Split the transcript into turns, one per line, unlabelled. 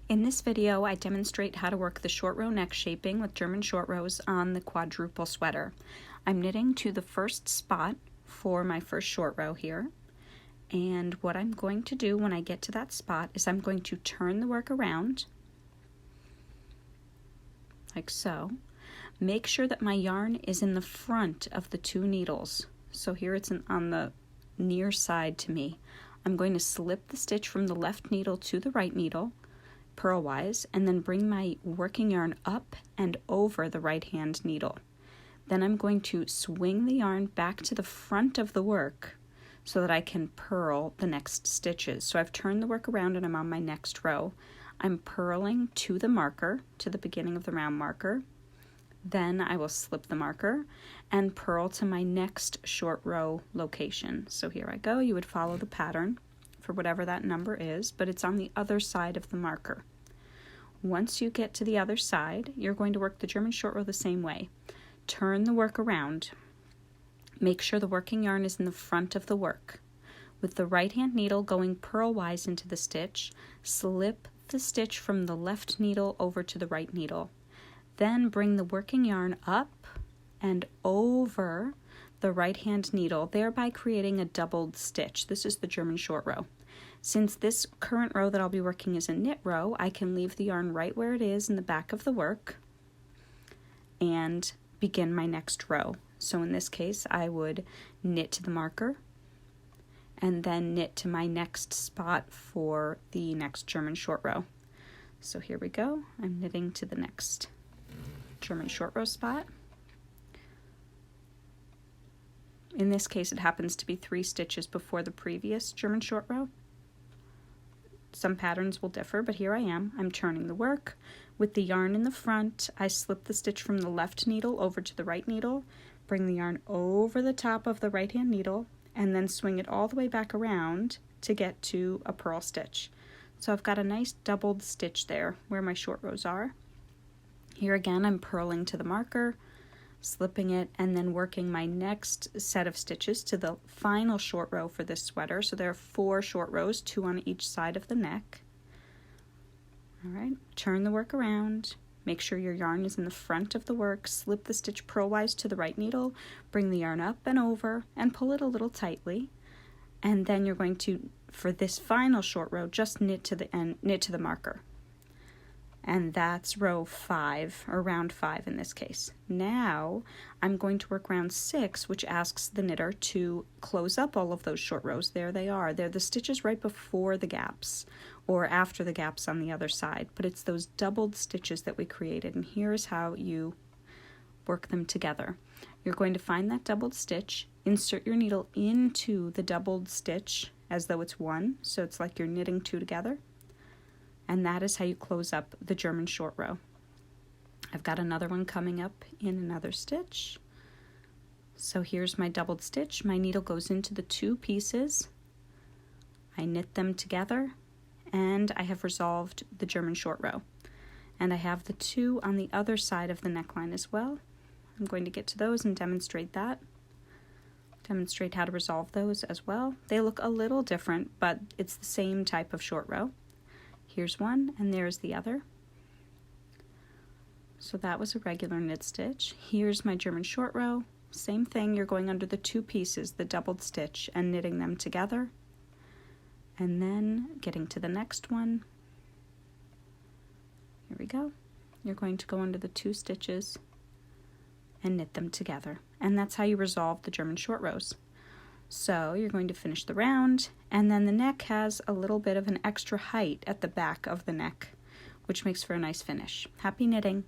In this video, I demonstrate how to work the short row neck shaping with German short rows on the quadruple sweater. I'm knitting to the first spot for my first short row here. And what I'm going to do when I get to that spot is I'm going to turn the work around, like so. Make sure that my yarn is in the front of the two needles. So here it's on the near side to me. I'm going to slip the stitch from the left needle to the right needle, purlwise, and then bring my working yarn up and over the right hand needle. Then I'm going to swing the yarn back to the front of the work so that I can purl the next stitches. So I've turned the work around and I'm on my next row. I'm purling to the marker, to the beginning of the round marker. Then I will slip the marker and purl to my next short row location. So here I go. You would follow the pattern for whatever that number is, but it's on the other side of the marker. Once you get to the other side, you're going to work the German short row the same way. Turn the work around. Make sure the working yarn is in the front of the work. With the right hand needle going purlwise into the stitch, slip the stitch from the left needle over to the right needle. Then bring the working yarn up and over the right hand needle, thereby creating a doubled stitch. This is the German short row. Since this current row that I'll be working is a knit row, I can leave the yarn right where it is in the back of the work and begin my next row. So in this case, I would knit to the marker and then knit to my next spot for the next German short row. So here we go. I'm knitting to the next German short row spot. In this case, it happens to be 3 stitches before the previous German short row. Some patterns will differ, but here I am. I'm turning the work. With the yarn in the front, I slip the stitch from the left needle over to the right needle, bring the yarn over the top of the right hand needle, and then swing it all the way back around to get to a purl stitch. So I've got a nice doubled stitch there where my short rows are. Here again, I'm purling to the marker, slipping it, and then working my next set of stitches to the final short row for this sweater. So there are 4 short rows, 2 on each side of the neck. All right, turn the work around, make sure your yarn is in the front of the work, slip the stitch purlwise to the right needle, bring the yarn up and over, and pull it a little tightly. And then you're going to, for this final short row, just knit to the end, knit to the marker. And that's row 5, or round 5 in this case. Now I'm going to work round 6, which asks the knitter to close up all of those short rows. There they are. They're the stitches right before the gaps, or after the gaps on the other side. But it's those doubled stitches that we created, and here's how you work them together. You're going to find that doubled stitch, insert your needle into the doubled stitch as though it's one, so it's like you're knitting 2 together. And that is how you close up the German short row. I've got another one coming up in another stitch. So here's my doubled stitch. My needle goes into the 2 pieces. I knit them together, and I have resolved the German short row. And I have the 2 on the other side of the neckline as well. I'm going to get to those and demonstrate that. Demonstrate how to resolve those as well. They look a little different, but it's the same type of short row. Here's one, and there's the other. So that was a regular knit stitch. Here's my German short row. Same thing, you're going under the 2 pieces, the doubled stitch, and knitting them together. And then getting to the next one. Here we go. You're going to go under the 2 stitches and knit them together. And that's how you resolve the German short rows. So you're going to finish the round, and then the neck has a little bit of an extra height at the back of the neck, which makes for a nice finish. Happy knitting!